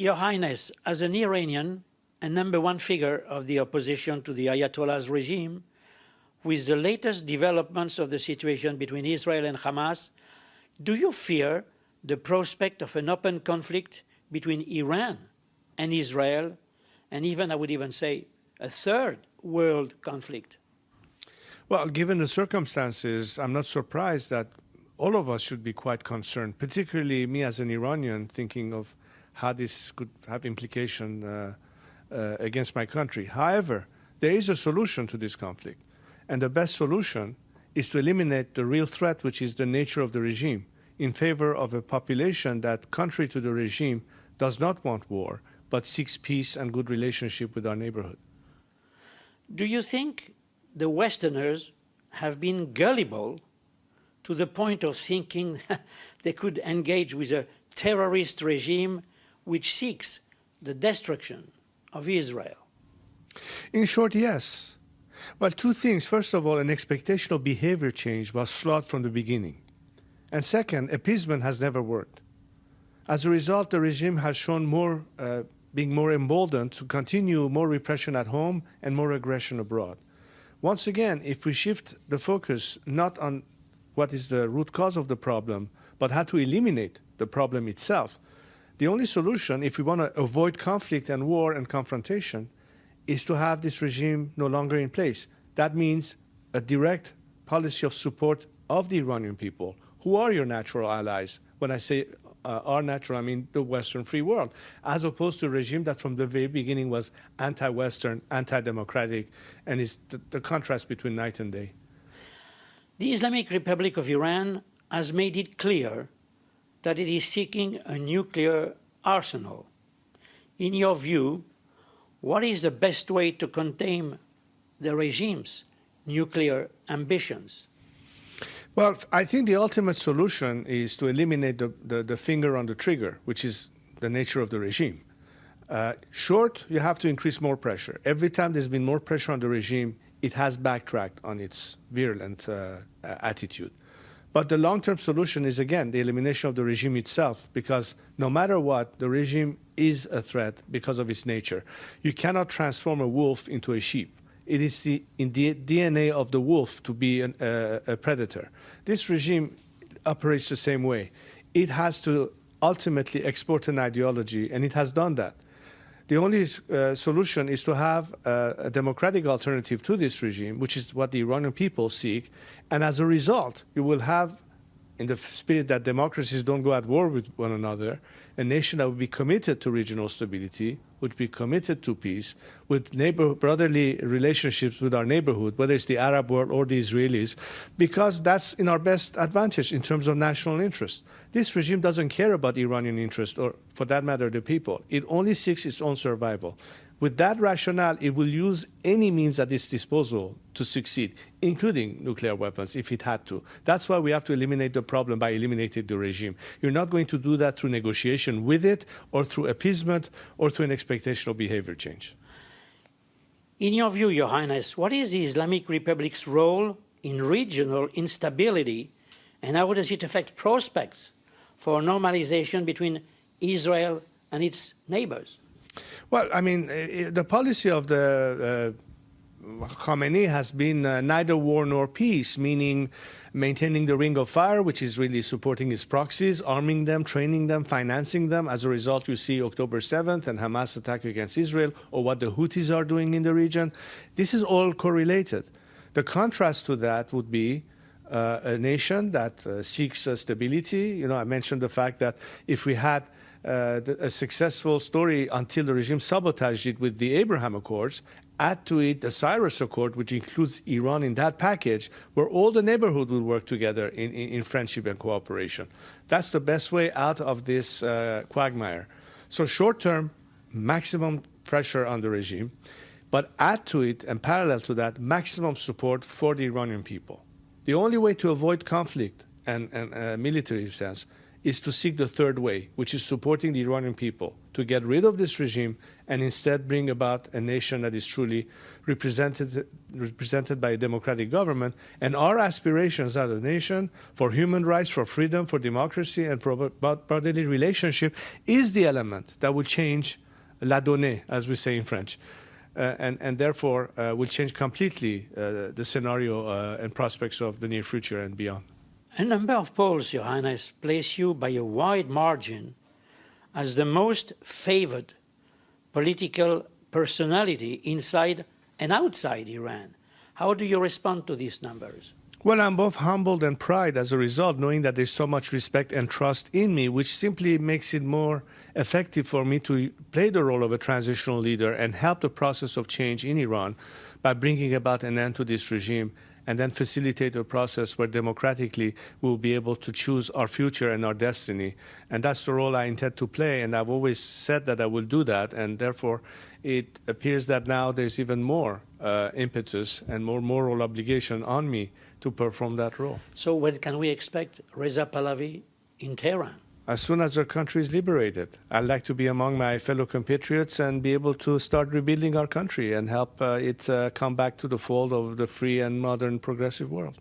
Your Highness, as an Iranian and #1 figure of the opposition to the Ayatollah's regime, with the latest developments of the situation between Israel and Hamas, do you fear the prospect of an open conflict between Iran and Israel, and even, I would even say, a third world conflict? Well, given the circumstances, I'm not surprised that all of us should be quite concerned, particularly me as an Iranian, thinking of how this could have implication against my country. However, there is a solution to this conflict, and the best solution is to eliminate the real threat, which is the nature of the regime, in favor of a population that, contrary to the regime, does not want war, but seeks peace and good relationship with our neighborhood. Do you think the Westerners have been gullible to the point of thinking they could engage with a terrorist regime which seeks the destruction of Israel? In short, yes. Well, two things. First of all, an expectation of behavior change was flawed from the beginning. And second, appeasement has never worked. As a result, the regime has shown being more emboldened to continue more repression at home and more aggression abroad. Once again, if we shift the focus not on what is the root cause of the problem, but how to eliminate the problem itself, the only solution, if we want to avoid conflict and war and confrontation, is to have this regime no longer in place. That means a direct policy of support of the Iranian people, who are your natural allies. When I say are natural, I mean the Western free world, as opposed to a regime that from the very beginning was anti-Western, anti-democratic, and is the contrast between night and day. The Islamic Republic of Iran has made it clear that it is seeking a nuclear arsenal. In your view, what is the best way to contain the regime's nuclear ambitions? Well, I think the ultimate solution is to eliminate the finger on the trigger, which is the nature of the regime. Short, you have to increase more pressure. Every time there's been more pressure on the regime, it has backtracked on its virulent attitude. But the long-term solution is, again, the elimination of the regime itself, because no matter what, the regime is a threat because of its nature. You cannot transform a wolf into a sheep. It is in the DNA of the wolf to be a predator. This regime operates the same way. It has to ultimately export an ideology, and it has done that. The only solution is to have a democratic alternative to this regime, which is what the Iranian people seek. And as a result, you will have, in the spirit that democracies don't go at war with one another, a nation that would be committed to regional stability, would be committed to peace, with brotherly relationships with our neighborhood, whether it's the Arab world or the Israelis, because that's in our best advantage in terms of national interest. This regime doesn't care about Iranian interest, or for that matter, the people. It only seeks its own survival. With that rationale, it will use any means at its disposal to succeed, including nuclear weapons, if it had to. That's why we have to eliminate the problem by eliminating the regime. You're not going to do that through negotiation with it, or through appeasement, or through an expectation of behavior change. In your view, Your Highness, what is the Islamic Republic's role in regional instability, and how does it affect prospects for normalization between Israel and its neighbors? Well, I mean, the policy of the Khamenei has been neither war nor peace, meaning maintaining the ring of fire, which is really supporting his proxies, arming them, training them, financing them. As a result, you see October 7th and Hamas attack against Israel, or what the Houthis are doing in the region. This is all correlated. The contrast to that would be a nation that seeks stability. You know, I mentioned the fact that if we had a successful story until the regime sabotaged it with the Abraham Accords, add to it the Cyrus Accord, which includes Iran in that package, where all the neighborhood will work together in friendship and cooperation. That's the best way out of this quagmire. So short term, maximum pressure on the regime, but add to it and parallel to that, maximum support for the Iranian people. The only way to avoid conflict and military sense is to seek the third way, which is supporting the Iranian people to get rid of this regime and instead bring about a nation that is truly represented by a democratic government. And our aspirations as a nation for human rights, for freedom, for democracy, and for brotherly relationship is the element that will change la donnée, as we say in French. And therefore will change completely the scenario and prospects of the near future and beyond. A number of polls, Your Highness, place you by a wide margin as the most favored political personality inside and outside Iran. How do you respond to these numbers? Well, I'm both humbled and proud as a result, knowing that there's so much respect and trust in me, which simply makes it more effective for me to play the role of a transitional leader and help the process of change in Iran by bringing about an end to this regime and then facilitate a process where democratically we'll be able to choose our future and our destiny. And that's the role I intend to play, and I've always said that I will do that, and therefore it appears that now there's even more impetus and more moral obligation on me to perform that role. So when can we expect Reza Pahlavi in Tehran? As soon as our country is liberated. I'd like to be among my fellow compatriots and be able to start rebuilding our country and help it come back to the fold of the free and modern progressive world.